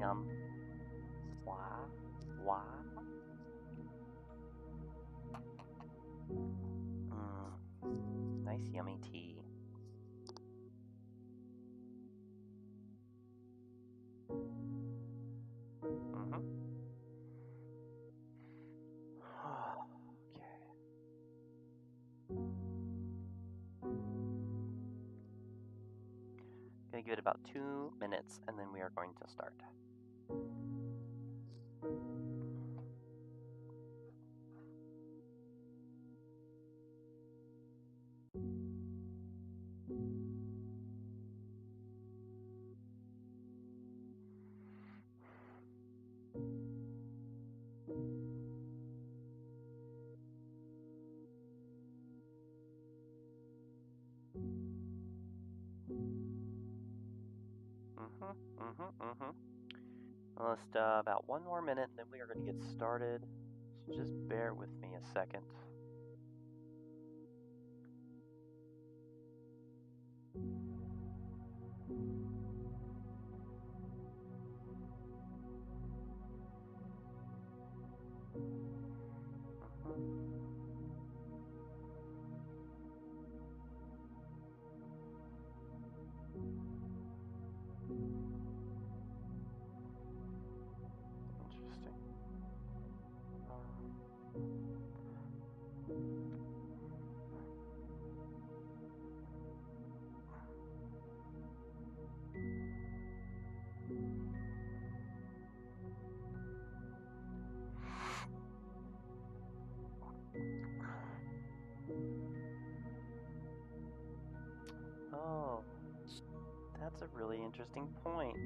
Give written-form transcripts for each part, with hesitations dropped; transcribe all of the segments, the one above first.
Yum. Wah. Wah. Nice yummy tea. Gonna give it about 2 minutes and then we are going to start. Just about 1 more minute and then we are going to get started. So just bear with me a second. Oh, that's a really interesting point.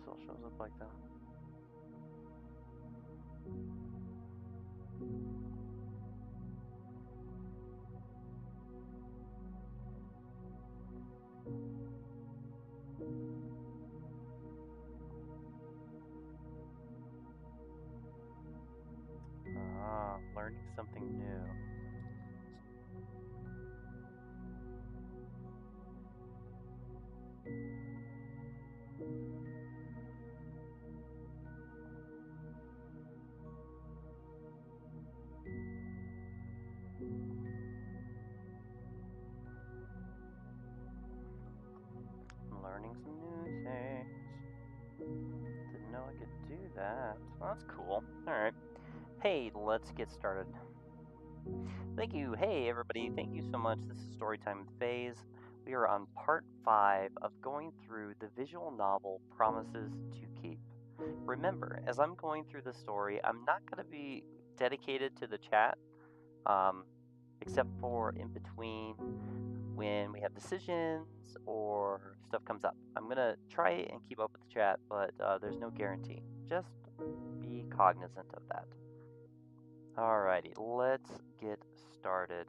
Still shows up like that. Learning something new. Learning some new things. Didn't know I could do that. Well, that's cool. Alright. Hey, let's get started. Thank you. Hey, everybody. Thank you so much. This is Storytime with Phase. We are on part 5 of going through the visual novel Promises to Keep. Remember, as I'm going through the story, I'm not going to be dedicated to the chat, except for in between when we have decisions or stuff comes up. I'm going to try and keep up with the chat, but there's no guarantee. Just be cognizant of that. Alrighty, let's get started.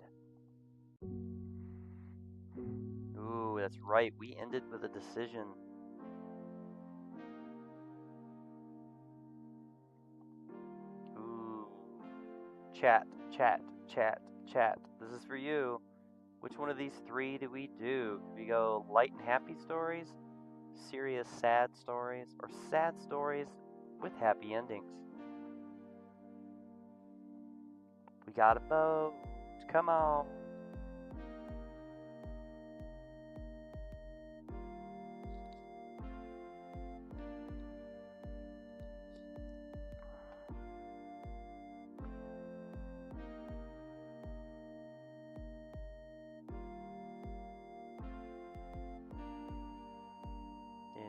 Ooh, that's right. We ended with a decision. Chat, chat, chat, chat. This is for you. Which one of these three do we do? Do we go light and happy stories, serious sad stories, or sad stories with happy endings? We got a vote. Come on.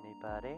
Anybody?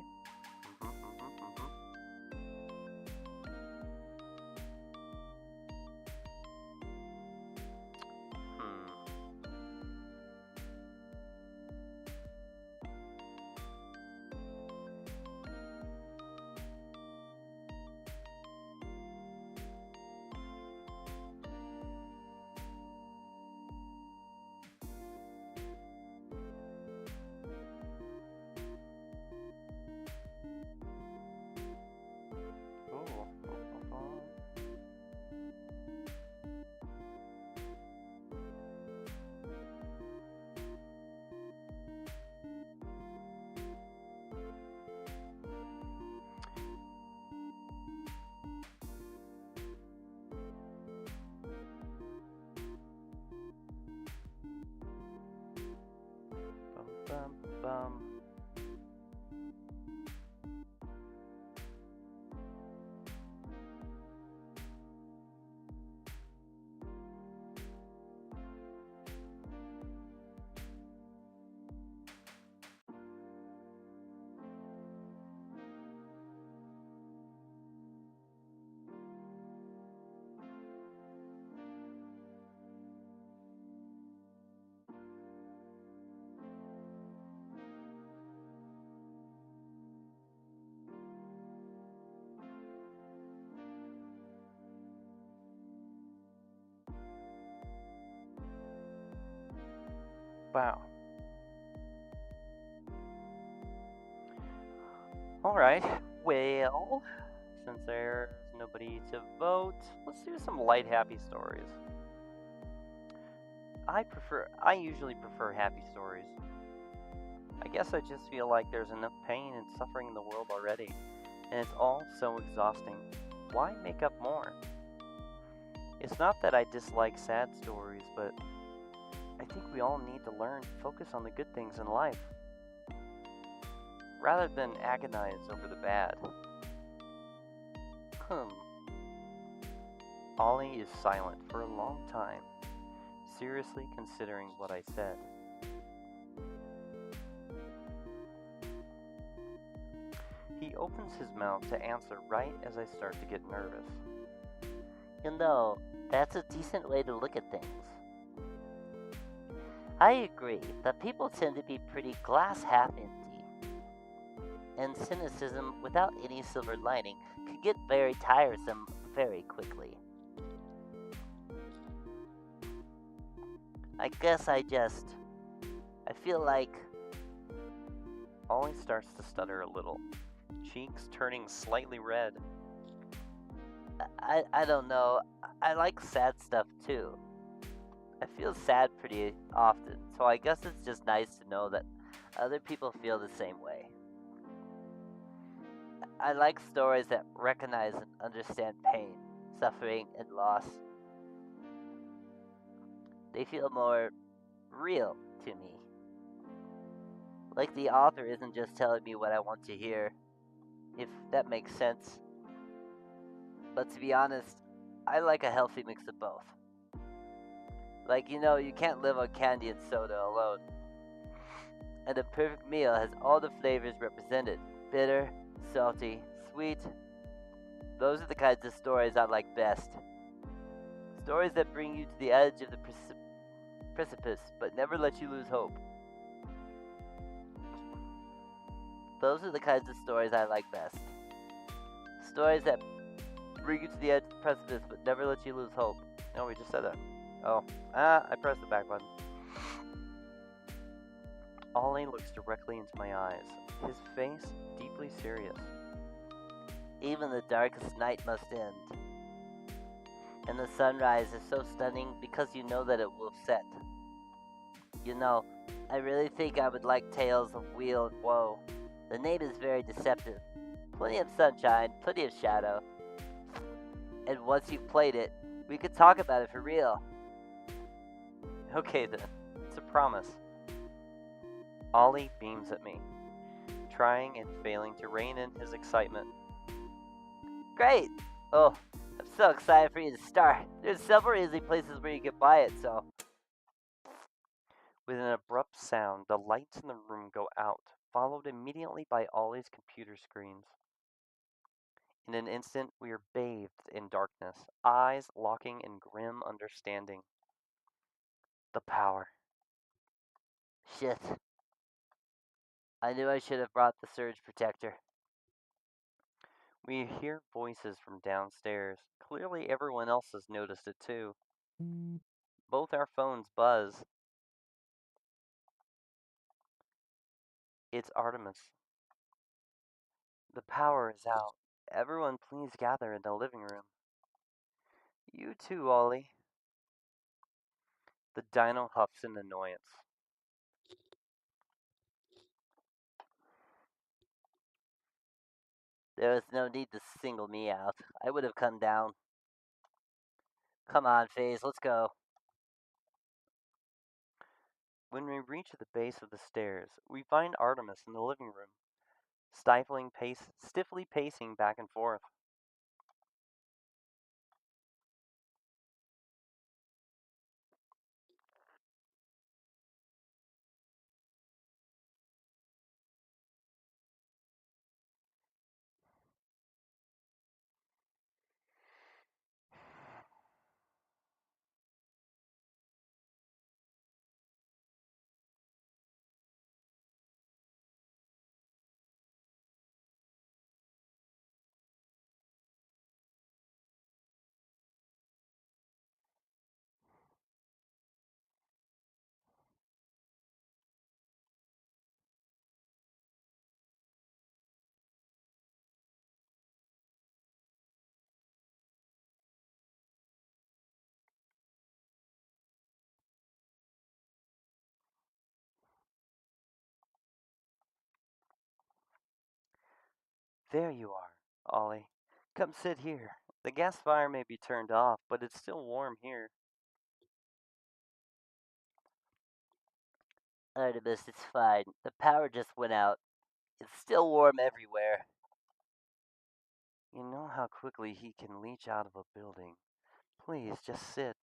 Bum, bum. Wow. Alright, well, since there's nobody to vote, let's do some light, happy stories. I usually prefer happy stories. I guess I just feel like there's enough pain and suffering in the world already, and it's all so exhausting. Why make up more? It's not that I dislike sad stories, but I think we all need to learn to focus on the good things in life, rather than agonize over the bad. Ollie is silent for a long time, seriously considering what I said. He opens his mouth to answer right as I start to get nervous. You know, that's a decent way to look at things. I agree that people tend to be pretty glass half empty. And cynicism without any silver lining can get very tiresome very quickly. I guess I feel like Ollie starts to stutter a little, cheeks turning slightly red. I don't know. I like sad stuff too. I feel sad pretty often, so I guess it's just nice to know that other people feel the same way. I like stories that recognize and understand pain, suffering, and loss. They feel more real to me. Like the author isn't just telling me what I want to hear, if that makes sense. But to be honest, I like a healthy mix of both. Like, you can't live on candy and soda alone. And the perfect meal has all the flavors represented. Bitter, salty, sweet. Those are the kinds of stories I like best. Stories that bring you to the edge of the precipice, but never let you lose hope. Those are the kinds of stories I like best. Stories that bring you to the edge of the precipice, but never let you lose hope. No, we just said that. I pressed the back button. Ollie looks directly into my eyes, his face deeply serious. Even the darkest night must end. And the sunrise is so stunning because you know that it will set. You know, I really think I would like Tales of Wheel and Woe. The name is very deceptive. Plenty of sunshine, plenty of shadow. And once you've played it, we could talk about it for real. Okay then, it's a promise. Ollie beams at me, trying and failing to rein in his excitement. Great! Oh, I'm so excited for you to start. There's several easy places where you can buy it, so. With an abrupt sound, the lights in the room go out, followed immediately by Ollie's computer screens. In an instant, we are bathed in darkness, eyes locking in grim understanding. The power. Shit. I knew I should have brought the surge protector. We hear voices from downstairs. Clearly, everyone else has noticed it too. Both our phones buzz. It's Artemis. The power is out. Everyone, please gather in the living room. You too, Ollie. The dino huffs in annoyance. There was no need to single me out. I would have come down. Come on, FaZe, let's go. When we reach the base of the stairs, we find Artemis in the living room, stiffly pacing back and forth. There you are, Ollie. Come sit here. The gas fire may be turned off, but it's still warm here. Artemis, it's fine. The power just went out. It's still warm everywhere. You know how quickly he can leach out of a building. Please, just sit.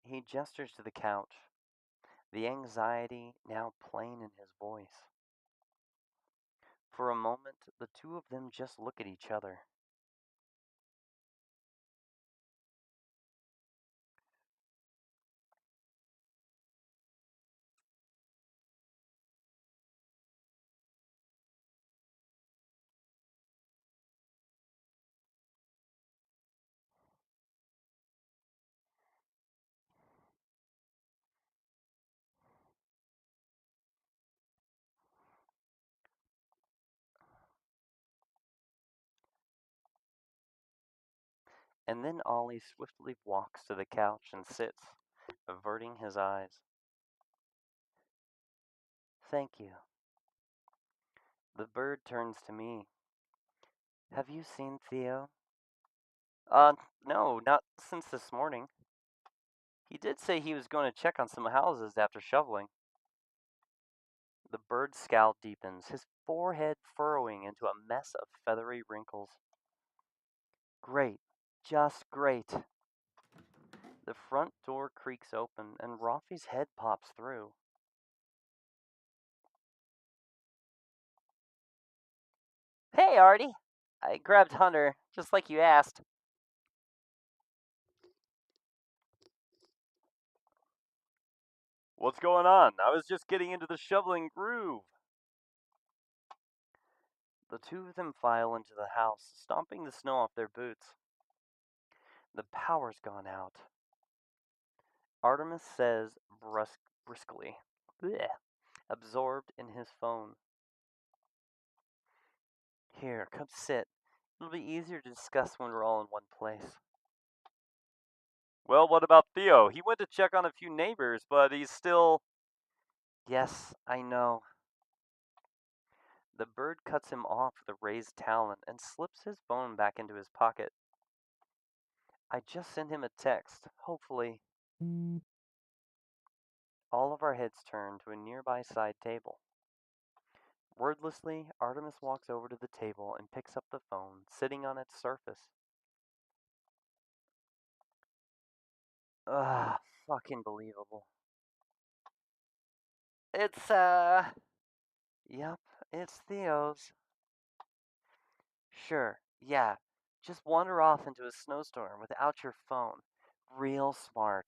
He gestures to the couch, the anxiety now plain in his voice. For a moment, the two of them just look at each other. And then Ollie swiftly walks to the couch and sits, averting his eyes. Thank you. The bird turns to me. Have you seen Theo? No, not since this morning. He did say he was going to check on some houses after shoveling. The bird's scowl deepens, his forehead furrowing into a mess of feathery wrinkles. Great, just great. The front door creaks open and Rafi's head pops through. Hey, Artie! I grabbed Hunter, just like you asked. What's going on? I was just getting into the shoveling groove. The two of them file into the house, stomping the snow off their boots. The power's gone out. Artemis says briskly, bleh, absorbed in his phone. Here, come sit. It'll be easier to discuss when we're all in one place. Well, what about Theo? He went to check on a few neighbors, but he's still. Yes, I know. The bird cuts him off with a raised talon and slips his bone back into his pocket. I just sent him a text. Hopefully. All of our heads turn to a nearby side table. Wordlessly, Artemis walks over to the table and picks up the phone, sitting on its surface. Ugh, fucking believable. It's, Yep, it's Theo's. Sure, yeah. Just wander off into a snowstorm without your phone. Real smart.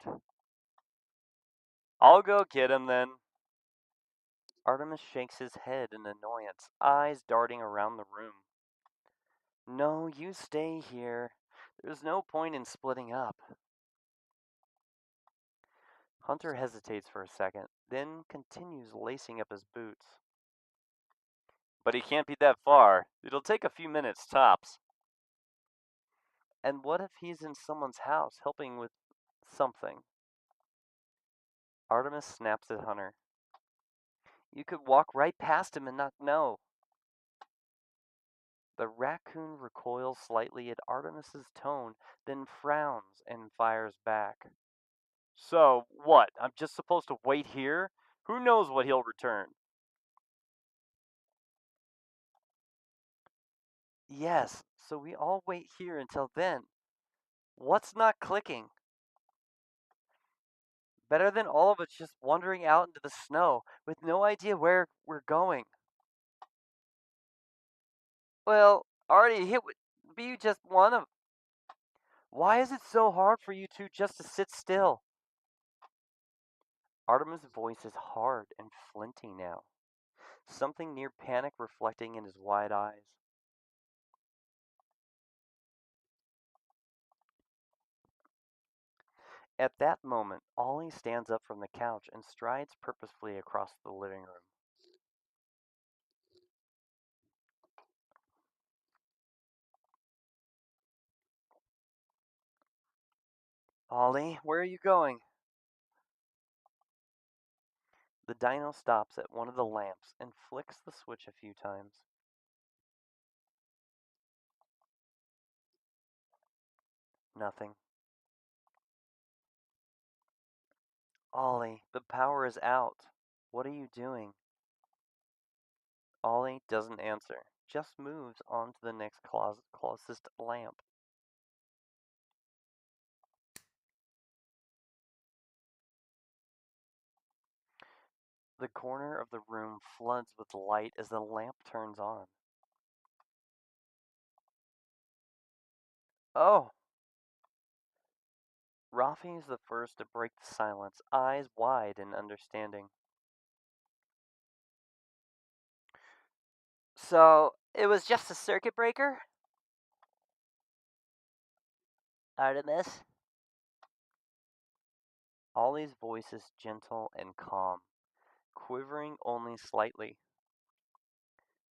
I'll go get him then. Artemis shakes his head in annoyance, eyes darting around the room. No, you stay here. There's no point in splitting up. Hunter hesitates for a second, then continues lacing up his boots. But he can't be that far. It'll take a few minutes tops. And what if he's in someone's house helping with something? Artemis snaps at Hunter. You could walk right past him and not know. The raccoon recoils slightly at Artemis's tone, then frowns and fires back. So, what? I'm just supposed to wait here? Who knows what he'll return? Yes, so we all wait here until then. What's not clicking? Better than all of us just wandering out into the snow with no idea where we're going. Well, already hit would be just one of. Why is it so hard for you two just to sit still? Artemis' voice is hard and flinty now, something near panic reflecting in his wide eyes. At that moment, Ollie stands up from the couch and strides purposefully across the living room. Ollie, where are you going? The dino stops at one of the lamps and flicks the switch a few times. Nothing. Ollie, the power is out. What are you doing? Ollie doesn't answer, just moves on to the next closest lamp. The corner of the room floods with light as the lamp turns on. Oh! Rafi is the first to break the silence, eyes wide in understanding. so, it was just a circuit breaker? Artemis? Ollie's voice is gentle and calm, quivering only slightly.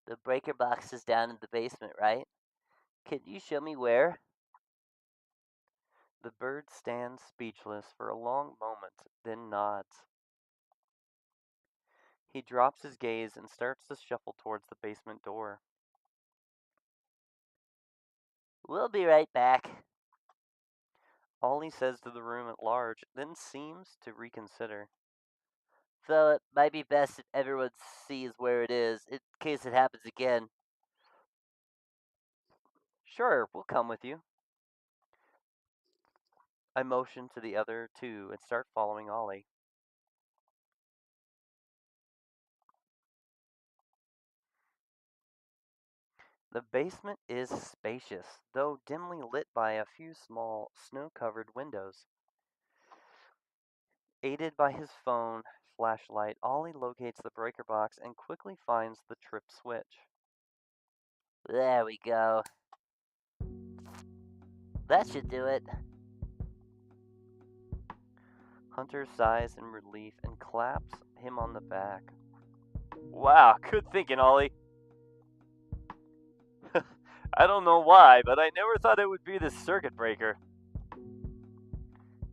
The breaker box is down in the basement, right? Can you show me where? The bird stands speechless for a long moment, then nods. He drops his gaze and starts to shuffle towards the basement door. We'll be right back. Ollie says to the room at large, then seems to reconsider. Though it might be best if everyone sees where it is, in case it happens again. Sure, we'll come with you. I motion to the other two and start following Ollie. The basement is spacious, though dimly lit by a few small, snow-covered windows. Aided by his phone flashlight, Ollie locates the breaker box and quickly finds the trip switch. There we go. That should do it. Hunter sighs in relief and claps him on the back. Wow, good thinking, Ollie. I don't know why, but I never thought it would be the circuit breaker.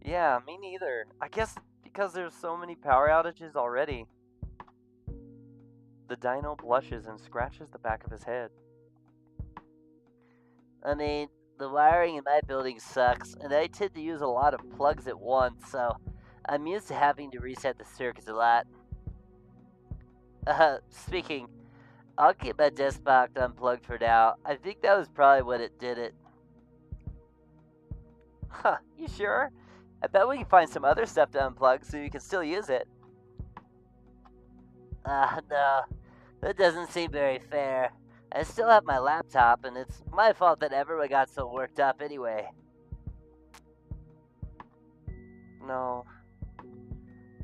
Yeah, me neither. I guess because there's so many power outages already. The dino blushes and scratches the back of his head. I mean, the wiring in my building sucks, and I tend to use a lot of plugs at once, so I'm used to having to reset the circuits a lot. Speaking, I'll keep my desk box unplugged for now. I think that was probably what it did it. Huh, you sure? I bet we can find some other stuff to unplug so you can still use it. No, that doesn't seem very fair. I still have my laptop, and it's my fault that everyone got so worked up anyway. No.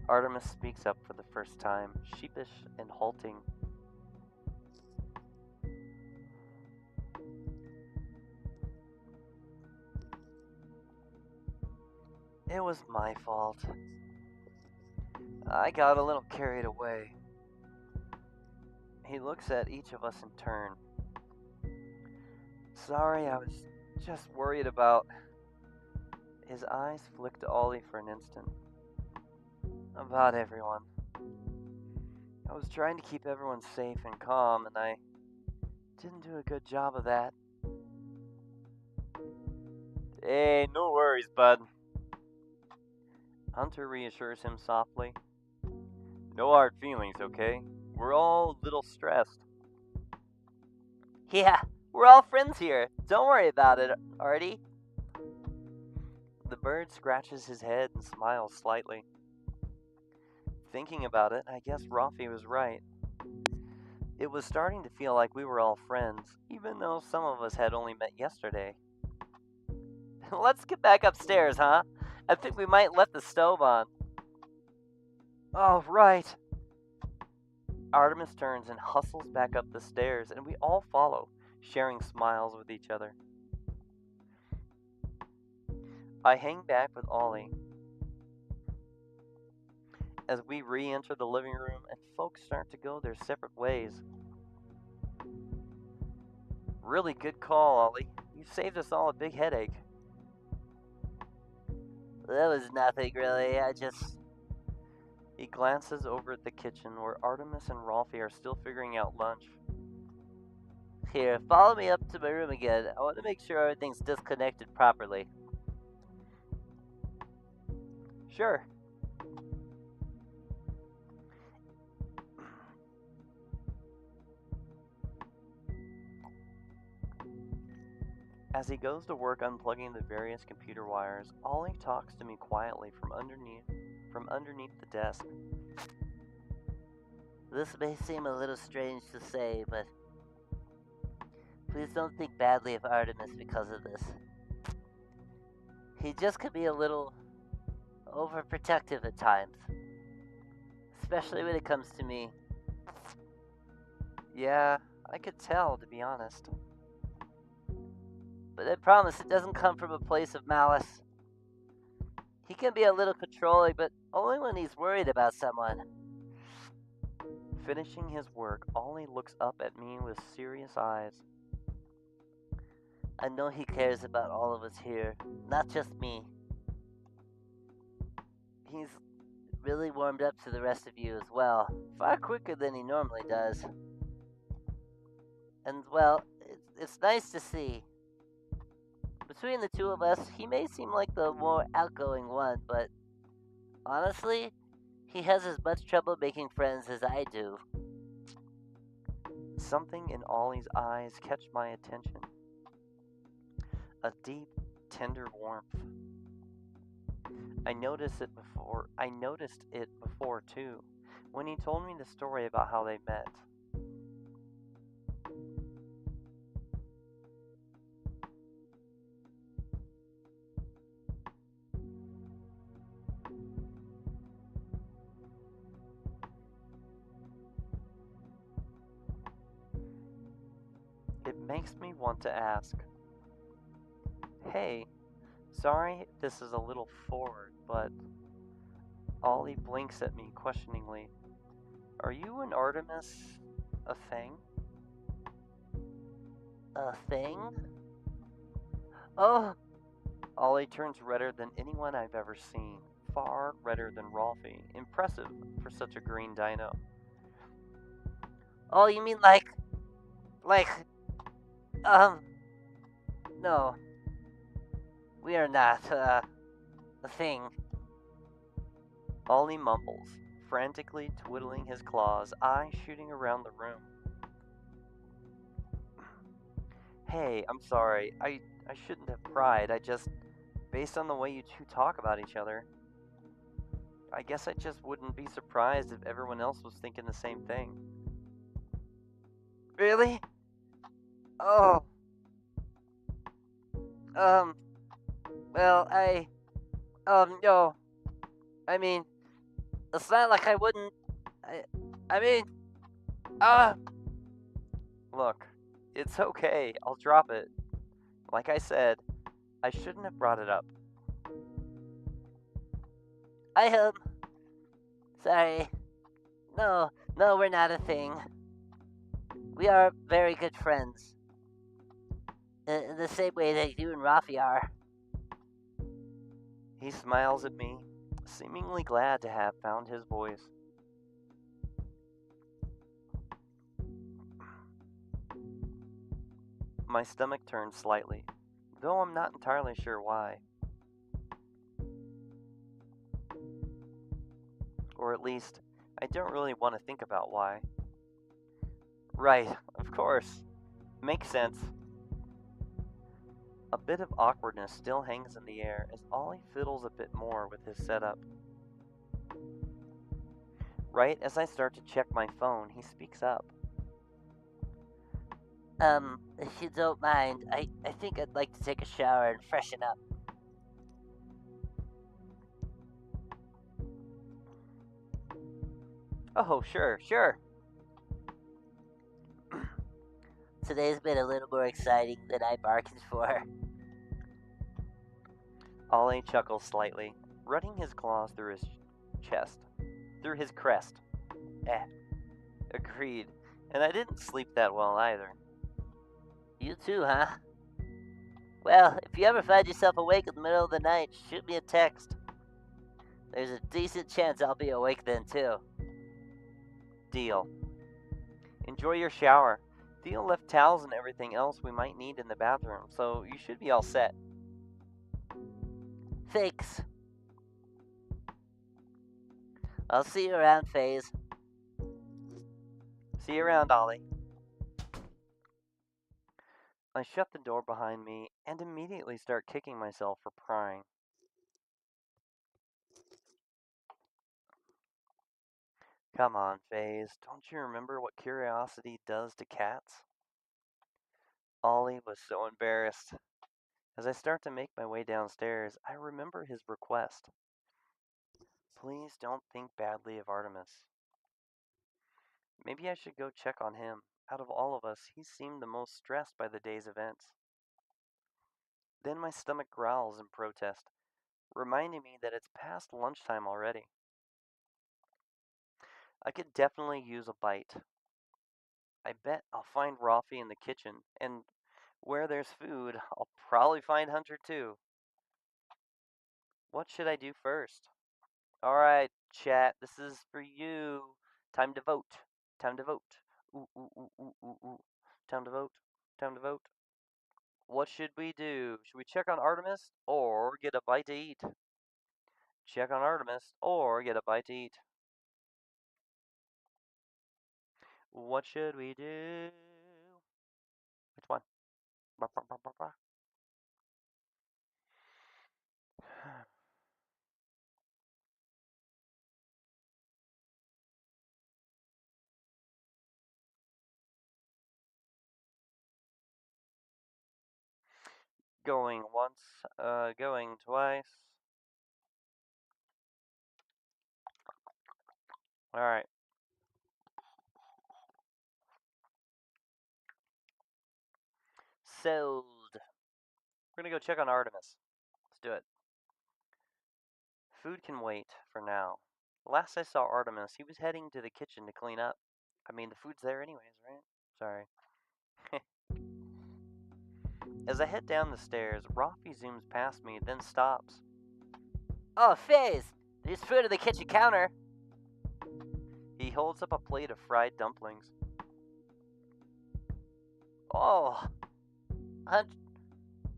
Artemis speaks up for the first time, sheepish and halting. It was my fault. I got a little carried away. He looks at each of us in turn. Sorry, I was just worried about... His eyes flicked to Ollie for an instant. About everyone. I was trying to keep everyone safe and calm, and I didn't do a good job of that. Hey, no worries, bud. Hunter reassures him softly. No hard feelings, okay? We're all a little stressed. Yeah, we're all friends here. Don't worry about it, Artie. The bird scratches his head and smiles slightly. Thinking about it, I guess Rafi was right. It was starting to feel like we were all friends, even though some of us had only met yesterday. Let's get back upstairs, huh? I think we might let the stove on. Oh, right. Artemis turns and hustles back up the stairs, and we all follow, sharing smiles with each other. I hang back with Ollie as we re-enter the living room and folks start to go their separate ways. Really good call, Ollie. You saved us all a big headache. That was nothing, really. He glances over at the kitchen where Artemis and Rolfie are still figuring out lunch. Here, follow me up to my room again. I want to make sure everything's disconnected properly. Sure. As he goes to work unplugging the various computer wires, Ollie talks to me quietly from underneath the desk. This may seem a little strange to say, but please don't think badly of Artemis because of this. He just could be a little overprotective at times, especially when it comes to me. Yeah, I could tell, to be honest. But I promise it doesn't come from a place of malice. He can be a little controlling, but only when he's worried about someone. Finishing his work, Ollie looks up at me with serious eyes. I know he cares about all of us here, not just me. He's really warmed up to the rest of you as well, far quicker than he normally does. And, well, it's nice to see. Between the two of us, he may seem like the more outgoing one, but honestly, he has as much trouble making friends as I do. Something in Ollie's eyes catch my attention. A deep, tender warmth. I noticed it before too, when he told me the story about how they met. It makes me want to ask, hey, sorry if this is a little forward, but Ollie blinks at me questioningly. Are you and Artemis a thing? A thing? Oh, Ollie turns redder than anyone I've ever seen. Far redder than Rolfie. Impressive for such a green dino. Oh, you mean like, no, we are not, a thing. Ollie mumbles, frantically twiddling his claws, eyes shooting around the room. Hey, I'm sorry. I shouldn't have pried. Based on the way you two talk about each other, I guess I just wouldn't be surprised if everyone else was thinking the same thing. Really? Oh, um, well, no. I mean, it's not like I wouldn't. I, I mean, uh, Look, it's okay. I'll drop it. Like I said, I shouldn't have brought it up. I, sorry. No, no, we're not a thing. We are very good friends. In the same way that you and Rafi are. He smiles at me, seemingly glad to have found his voice. My stomach turns slightly, though I'm not entirely sure why. Or at least, I don't really want to think about why. Right, of course. Makes sense. A bit of awkwardness still hangs in the air as Ollie fiddles a bit more with his setup. Right as I start to check my phone, he speaks up. If you don't mind, I think I'd like to take a shower and freshen up. Oh, sure. Today's been a little more exciting than I bargained for. Ollie chuckles slightly, running his claws through his crest. Agreed. And I didn't sleep that well either. You too, huh? Well, if you ever find yourself awake in the middle of the night, shoot me a text. There's a decent chance I'll be awake then, too. Deal. Enjoy your shower. Theo left towels and everything else we might need in the bathroom, so you should be all set. Thanks. I'll see you around, FaZe. See you around, Ollie. I shut the door behind me and immediately start kicking myself for prying. Come on, FaZe. Don't you remember what curiosity does to cats? Ollie was so embarrassed. As I start to make my way downstairs, I remember his request. Please don't think badly of Artemis. Maybe I should go check on him. Out of all of us, he seemed the most stressed by the day's events. Then my stomach growls in protest, reminding me that it's past lunchtime already. I could definitely use a bite. I bet I'll find Rafi in the kitchen, and where there's food, I'll probably find Hunter too. What should I do first? Alright, chat, this is for you. Time to vote. Time to vote. Ooh, ooh, ooh, ooh, ooh, ooh. Time to vote. Time to vote. What should we do? Should we check on Artemis or get a bite to eat? Check on Artemis or get a bite to eat. What should we do? Which one? Bah, bah, bah, bah, bah. Going once, going twice. Alright. Sold. We're gonna go check on Artemis. Let's do it. Food can wait for now. Last I saw Artemis, he was heading to the kitchen to clean up. I mean, the food's there anyways, right? Sorry. As I head down the stairs, Rafi zooms past me, then stops. Oh, Faze! There's food at the kitchen counter. He holds up a plate of fried dumplings. Oh, Hunt-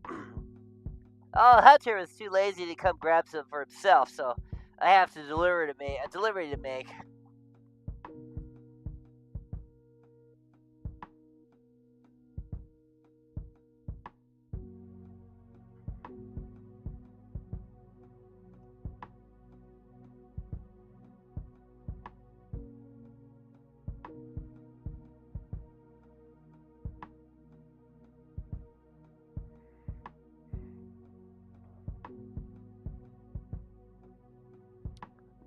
oh, Hunter was too lazy to come grab some for himself, so I have to deliver to me a delivery to make.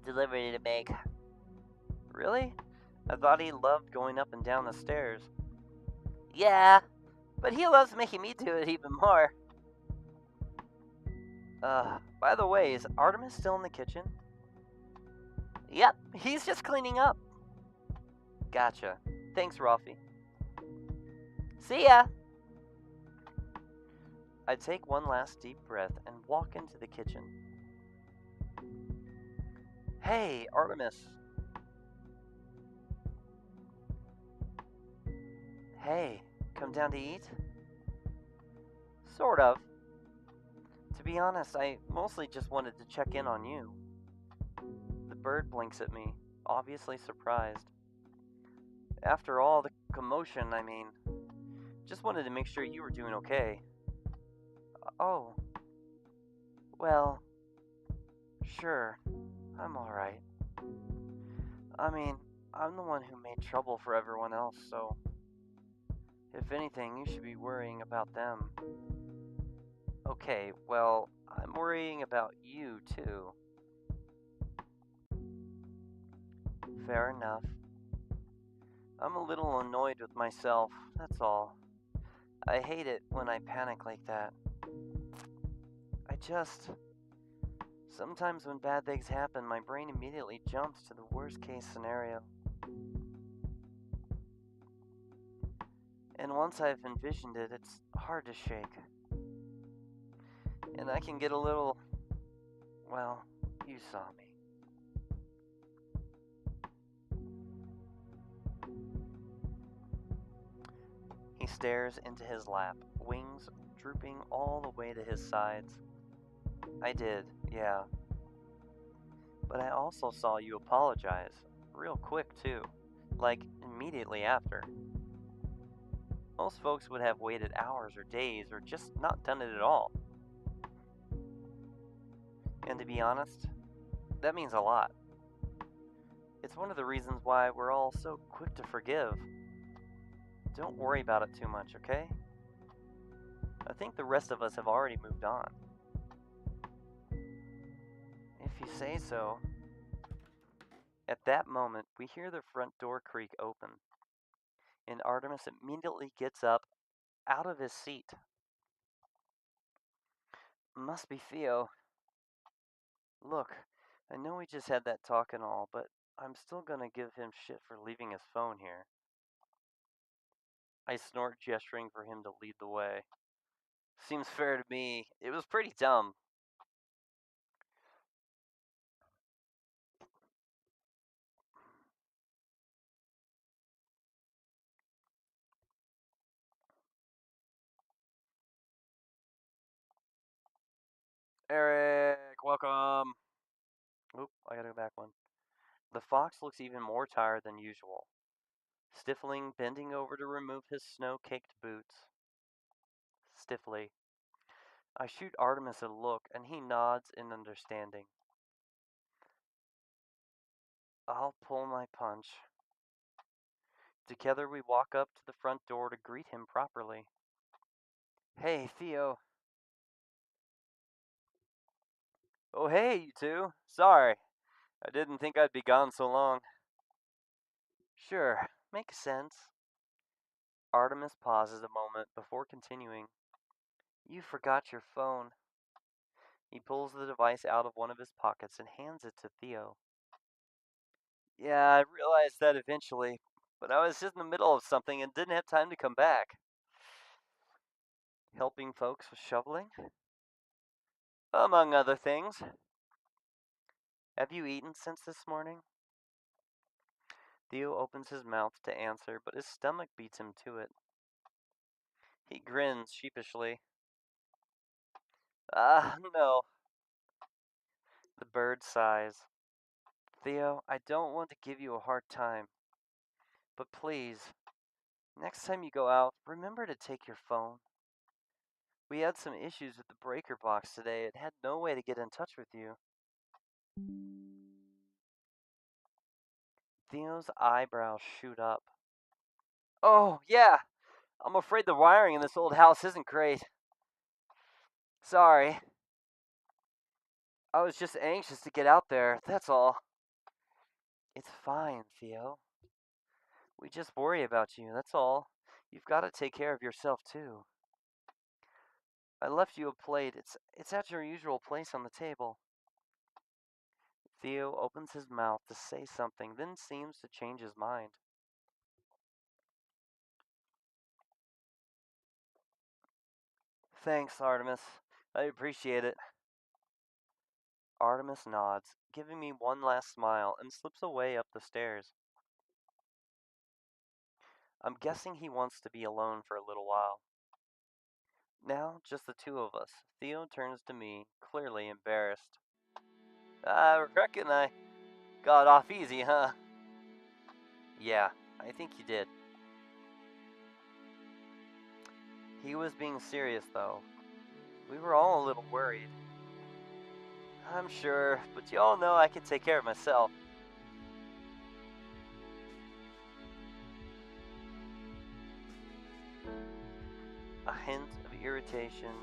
Delivery to make. really? I thought he loved going up and down the stairs. Yeah, but he loves making me do it even more. By the way, is Artemis still in the kitchen? Yep, he's just cleaning up. Gotcha. Thanks, Rafi. See ya. I take one last deep breath and walk into the kitchen. Hey, Artemis. Hey, come down to eat? Sort of. To be honest, I mostly just wanted to check in on you. The bird blinks at me, obviously surprised. After all the commotion, just wanted to make sure you were doing okay. Oh. Well, sure. I'm alright. I'm the one who made trouble for everyone else, so if anything, you should be worrying about them. Okay, well, I'm worrying about you too. Fair enough. I'm a little annoyed with myself, that's all. I hate it when I panic like that. Sometimes when bad things happen, my brain immediately jumps to the worst case scenario. And once I've envisioned it, it's hard to shake. And I can get a little. Well, you saw me. He stares into his lap, wings drooping all the way to his sides. I did, yeah. But I also saw you apologize. Real quick, too. Like, immediately after. Most folks would have waited hours or days or just not done it at all. And to be honest, that means a lot. It's one of the reasons why we're all so quick to forgive. Don't worry about it too much, okay? I think the rest of us have already moved on. If you say so. At that moment, we hear the front door creak open, and Artemis immediately gets up out of his seat. Must be Theo. Look, I know we just had that talk and all, but I'm still gonna give him shit for leaving his phone here. I snort, gesturing for him to lead the way. Seems fair to me. It was pretty dumb. Eric, welcome. Oop, I gotta go back one. The fox looks even more tired than usual, stiffling, bending over to remove his snow-caked boots. Stiffly. I shoot Artemis a look, and he nods in understanding. I'll pull my punch. Together we walk up to the front door to greet him properly. Hey, Theo. Oh, hey, you two. Sorry. I didn't think I'd be gone so long. Sure, makes sense. Artemis pauses a moment before continuing. You forgot your phone. He pulls the device out of one of his pockets and hands it to Theo. Yeah, I realized that eventually, but I was just in the middle of something and didn't have time to come back. helping folks with shoveling, among other things. Have you eaten since this morning? Theo opens his mouth to answer, but his stomach beats him to it. He grins sheepishly. No. The bird sighs. Theo, I don't want to give you a hard time, but please, next time you go out, remember to take your phone. We had some issues with the breaker box today. It had no way to get in touch with you. Theo's eyebrows shoot up. Oh, yeah. I'm afraid the wiring in this old house isn't great. Sorry. I was just anxious to get out there, that's all. It's fine, Theo. We just worry about you, that's all. You've got to take care of yourself, too. I left you a plate. It's at your usual place on the table. Theo opens his mouth to say something, then seems to change his mind. Thanks, Artemis. I appreciate it. Artemis nods, giving me one last smile, and slips away up the stairs. I'm guessing he wants to be alone for a little while. Now, just the two of us. Theo turns to me, clearly embarrassed. I reckon I got off easy, huh? Yeah, I think you did. He was being serious, though. We were all a little worried. I'm sure, but you all know I can take care of myself. A hint of irritation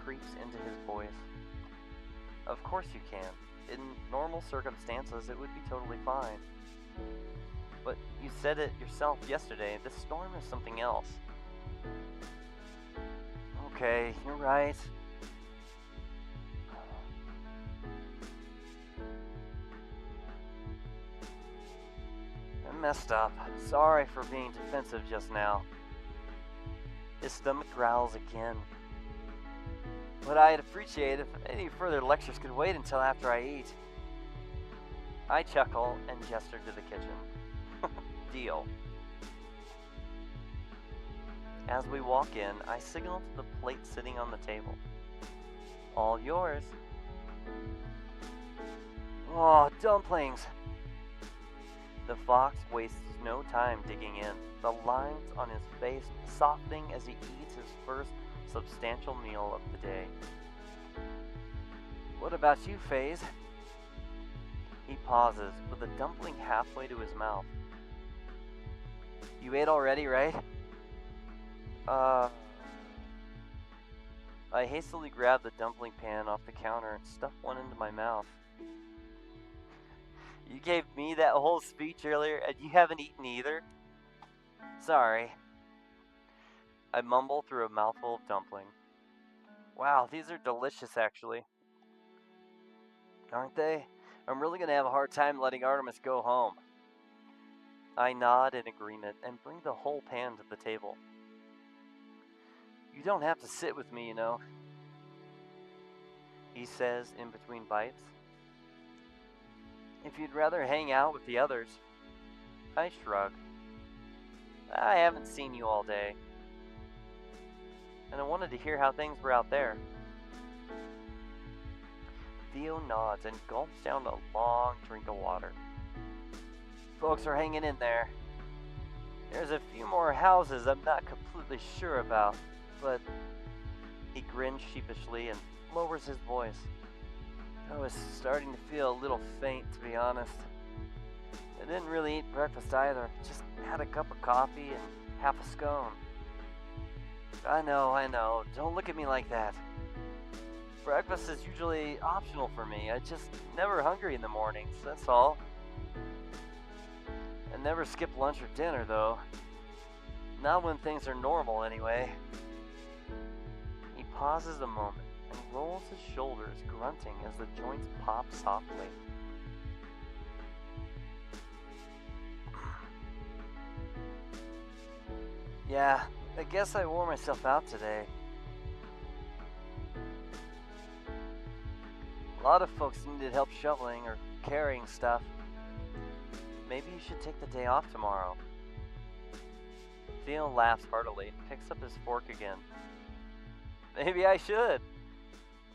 creeps into his voice. Of course you can. In normal circumstances, it would be totally fine. But you said it yourself yesterday, this storm is something else. Okay, you're right. I messed up. Sorry for being defensive just now. His stomach growls again. But I'd appreciate if any further lectures could wait until after I eat. I chuckle and gesture to the kitchen. Deal. As we walk in, I signal to the plate sitting on the table. All yours. Oh, dumplings! The fox wastes no time digging in, the lines on his face softening as he eats his first substantial meal of the day. What about you, FaZe? He pauses, with a dumpling halfway to his mouth. You ate already, right? I hastily grabbed the dumpling pan off the counter and stuffed one into my mouth. You gave me that whole speech earlier and you haven't eaten either? Sorry. I mumble through a mouthful of dumpling. Wow, these are delicious, actually. Aren't they? I'm really going to have a hard time letting Artemis go home. I nod in agreement and bring the whole pan to the table. You don't have to sit with me, you know, he says in between bites. If you'd rather hang out with the others. I shrug. I haven't seen you all day, and I wanted to hear how things were out there. Theo nods and gulps down a long drink of water. Folks are hanging in there. There's a few more houses I'm not completely sure about, but he grins sheepishly and lowers his voice. I was starting to feel a little faint, to be honest. I didn't really eat breakfast either. Just had a cup of coffee and half a scone. I know. Don't look at me like that. Breakfast is usually optional for me. I just never hungry in the mornings, that's all. I never skip lunch or dinner, though. Not when things are normal, anyway. He pauses a moment and rolls his shoulders, grunting as the joints pop softly. Yeah, I guess I wore myself out today. A lot of folks needed help shoveling or carrying stuff. Maybe you should take the day off tomorrow. Theo laughs heartily and picks up his fork again. Maybe I should.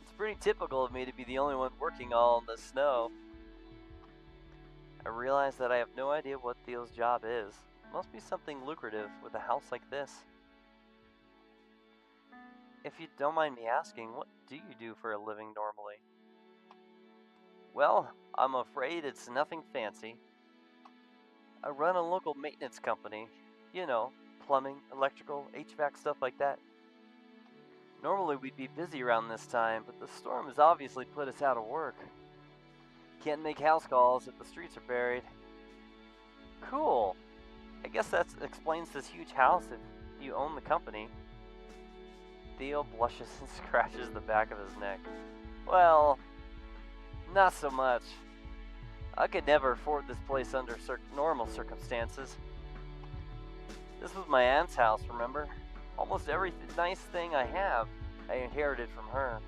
It's pretty typical of me to be the only one working all in the snow. I realize that I have no idea what Theo's job is. It must be something lucrative with a house like this. If you don't mind me asking, what do you do for a living normally? Well, I'm afraid it's nothing fancy. I run a local maintenance company. You know, plumbing, electrical, HVAC, stuff like that. Normally we'd be busy around this time, but the storm has obviously put us out of work. Can't make house calls if the streets are buried. Cool. I guess that explains this huge house if you own the company. Theo blushes and scratches the back of his neck. Well, not so much. I could never afford this place under normal circumstances. This was my aunt's house, remember? Almost every nice thing I have, I inherited from her.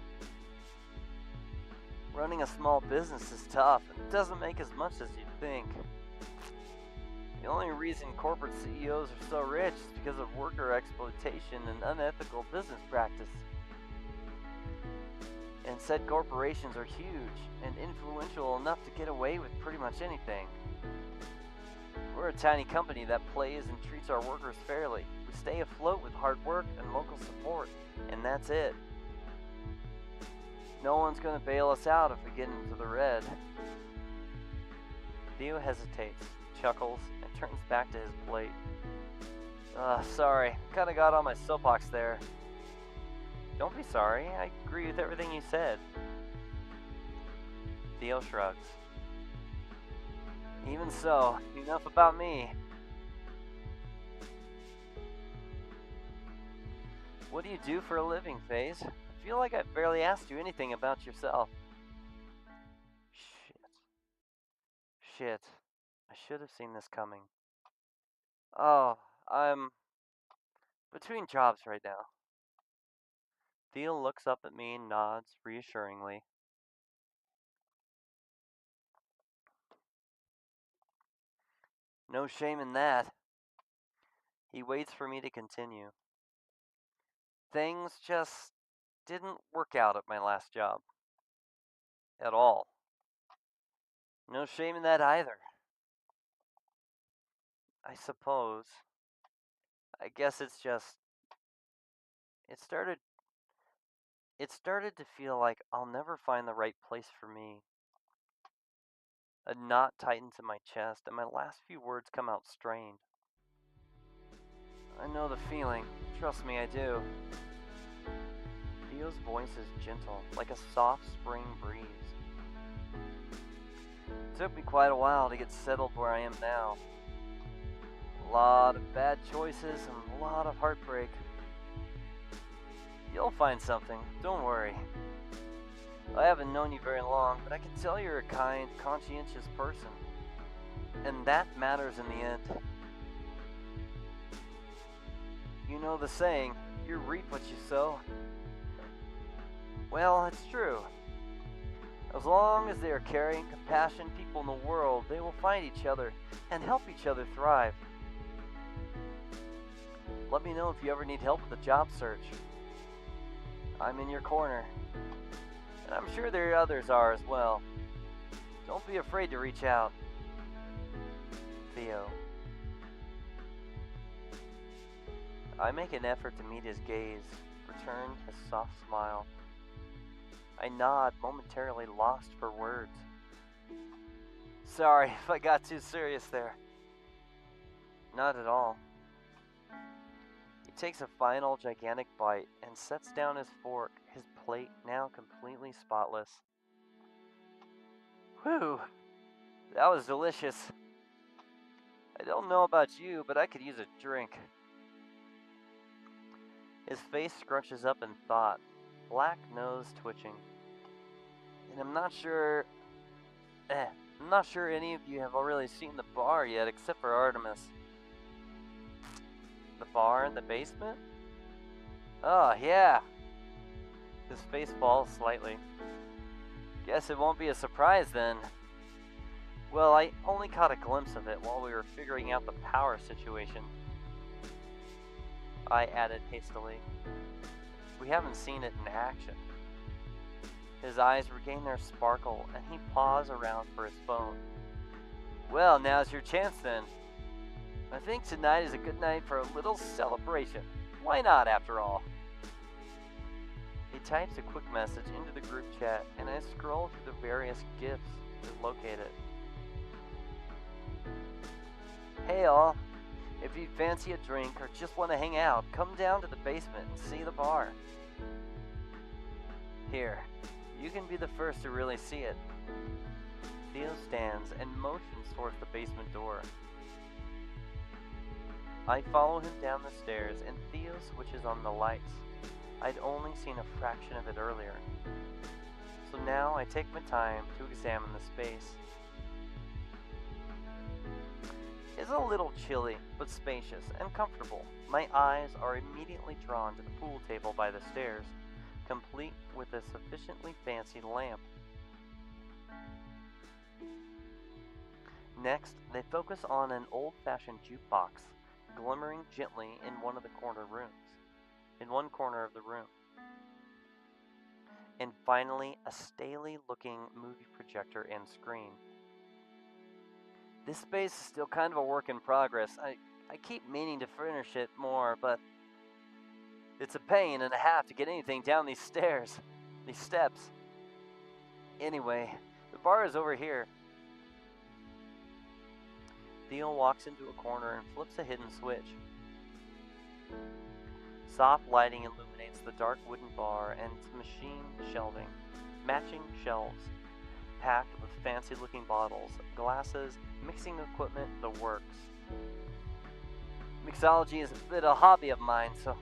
Running a small business is tough and doesn't make as much as you'd think. The only reason corporate CEOs are so rich is because of worker exploitation and unethical business practice. And said corporations are huge and influential enough to get away with pretty much anything. We're a tiny company that plays and treats our workers fairly. We stay afloat with hard work and local support, and that's it. No one's going to bail us out if we get into the red. Theo hesitates, chuckles, and turns back to his plate. Sorry, kinda got on my soapbox there. Don't be sorry, I agree with everything you said. Theo shrugs. Even so, enough about me. What do you do for a living, FaZe? I feel like I've barely asked you anything about yourself. Shit. I should have seen this coming. Oh, I'm between jobs right now. Theo looks up at me and nods reassuringly. No shame in that. He waits for me to continue. Things just didn't work out at my last job. At all. No shame in that either. I suppose. I guess it's just. It started to feel like I'll never find the right place for me. A knot tightens in my chest, and my last few words come out strained. I know the feeling. Trust me, I do. Theo's voice is gentle, like a soft spring breeze. It took me quite a while to get settled where I am now. A lot of bad choices and a lot of heartbreak. You'll find something, don't worry. I haven't known you very long, but I can tell you're a kind, conscientious person. And that matters in the end. You know the saying, you reap what you sow. Well, it's true. As long as they are caring, compassionate people in the world, they will find each other and help each other thrive. Let me know if you ever need help with a job search. I'm in your corner. And I'm sure there are others are as well. Don't be afraid to reach out. Theo. I make an effort to meet his gaze, return his soft smile. I nod, momentarily lost for words. Sorry if I got too serious there. Not at all. He takes a final gigantic bite and sets down his fork, his plate now completely spotless. Whew, that was delicious. I don't know about you, but I could use a drink. His face scrunches up in thought, black nose twitching. And I'm not sure any of you have really seen the bar yet, except for Artemis. The bar in the basement? Oh, yeah. His face falls slightly. Guess it won't be a surprise then. Well, I only caught a glimpse of it while we were figuring out the power situation. I added hastily. We haven't seen it in action. His eyes regain their sparkle, and he paws around for his phone. Well, now's your chance then. I think tonight is a good night for a little celebration. Why not, after all? He types a quick message into the group chat, and I scroll through the various GIFs to locate it. Hey all, if you fancy a drink or just want to hang out, come down to the basement and see the bar. Here, you can be the first to really see it. Theo stands and motions towards the basement door. I follow him down the stairs and Theo switches on the lights. I'd only seen a fraction of it earlier. So now I take my time to examine the space. It's a little chilly, but spacious and comfortable. My eyes are immediately drawn to the pool table by the stairs, complete with a sufficiently fancy lamp. Next, they focus on an old-fashioned jukebox, glimmering gently in one corner of the room. And finally, a staley-looking movie projector and screen. This space is still kind of a work in progress. I keep meaning to furnish it more, but it's a pain and a half to get anything down these steps. Anyway, the bar is over here. Theo walks into a corner and flips a hidden switch. Soft lighting illuminates the dark wooden bar and its machine shelving, matching shelves, packed with fancy-looking bottles, glasses, mixing equipment, the works. Mixology is a bit of a hobby of mine, so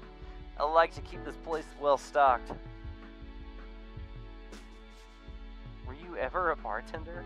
I like to keep this place well stocked. Were you ever a bartender?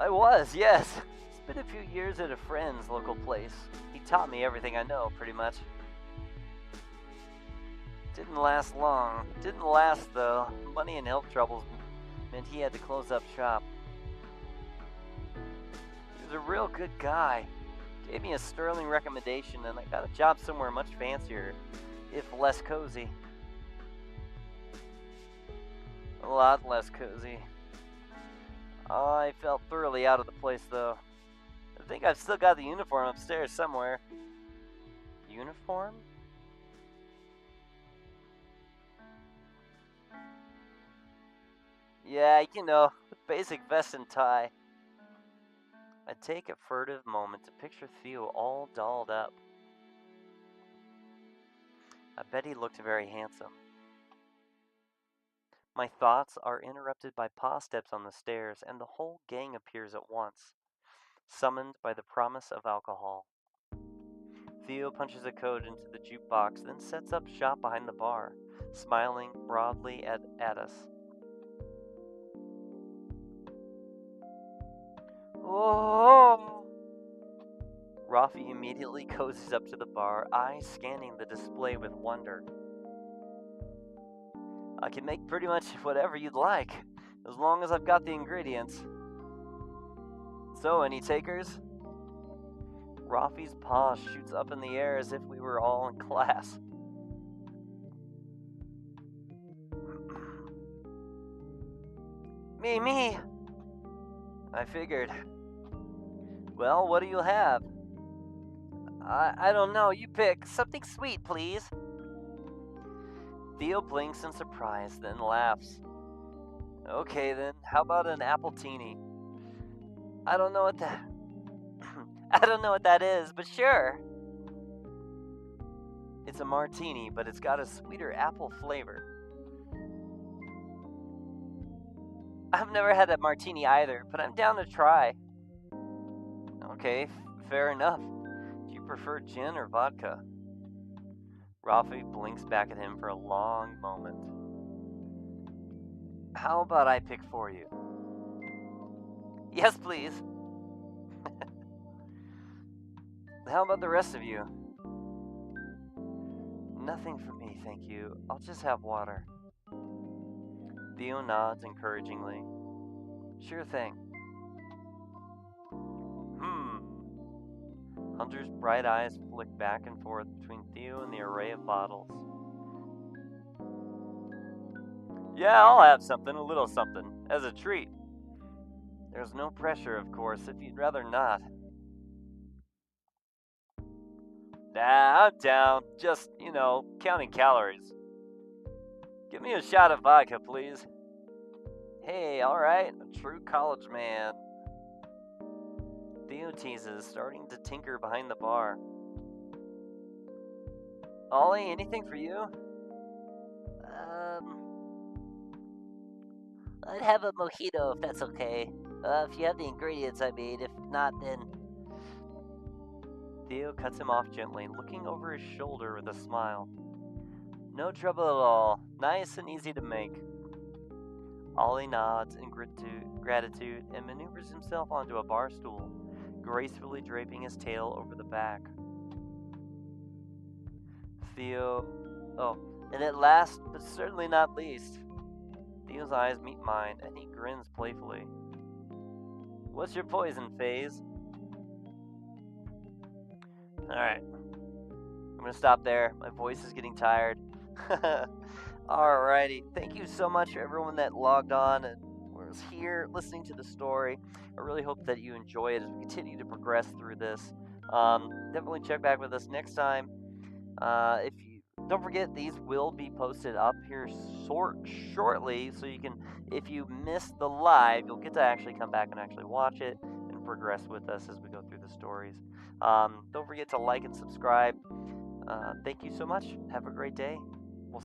I was, yes. Spent a few years at a friend's local place. He taught me everything I know, pretty much. Didn't last long. Didn't last, though. Money and health troubles meant he had to close up shop. He was a real good guy. Gave me a sterling recommendation, and I got a job somewhere much fancier, if less cozy. A lot less cozy. I felt thoroughly out of the place, though. I think I've still got the uniform upstairs somewhere. Uniform? Yeah, you know, basic vest and tie. I take a furtive moment to picture Theo all dolled up. I bet he looked very handsome. My thoughts are interrupted by paw steps on the stairs, and the whole gang appears at once, summoned by the promise of alcohol. Theo punches a code into the jukebox, then sets up shop behind the bar, smiling broadly at us. Oh! Rafi immediately cozies up to the bar, eyes scanning the display with wonder. I can make pretty much whatever you'd like, as long as I've got the ingredients. So, any takers? Rafi's paw shoots up in the air as if we were all in class. Me! I figured. Well, what do you have? I don't know, you pick. Something sweet, please. Theo blinks in surprise, then laughs. Okay then, how about an appletini? I don't know what that is, but sure. It's a martini, but it's got a sweeter apple flavor. I've never had a martini either, but I'm down to try. Okay, fair enough. Do you prefer gin or vodka? Rafi blinks back at him for a long moment. How about I pick for you? Yes, please. How about the rest of you? Nothing for me, thank you. I'll just have water. Theo nods encouragingly. Sure thing. Hunter's bright eyes flick back and forth between Theo and the array of bottles. Yeah, I'll have something, a little something, as a treat. There's no pressure, of course, if you'd rather not. Nah, I'm down. Just, counting calories. Give me a shot of vodka, please. Hey, alright, a true college man. Theo teases, starting to tinker behind the bar. Ollie, anything for you? I'd have a mojito if that's okay. If you have the ingredients, I mean. If not, then... Theo cuts him off gently, looking over his shoulder with a smile. No trouble at all. Nice and easy to make. Ollie nods in gratitude and maneuvers himself onto a bar stool, gracefully draping his tail over the back. Theo... Oh, and at last, but certainly not least, Theo's eyes meet mine, and he grins playfully. What's your poison, FaZe? Alright. I'm going to stop there. My voice is getting tired. Alrighty. Thank you so much for everyone that logged on and was here listening to the story. I really hope that you enjoy it as we continue to progress through this. Definitely check back with us next time. If you don't forget, these will be posted up here shortly, so you can, if you missed the live, you'll get to actually come back and actually watch it and progress with us as we go through the stories. Don't forget to like and subscribe. Thank you so much. Have a great day.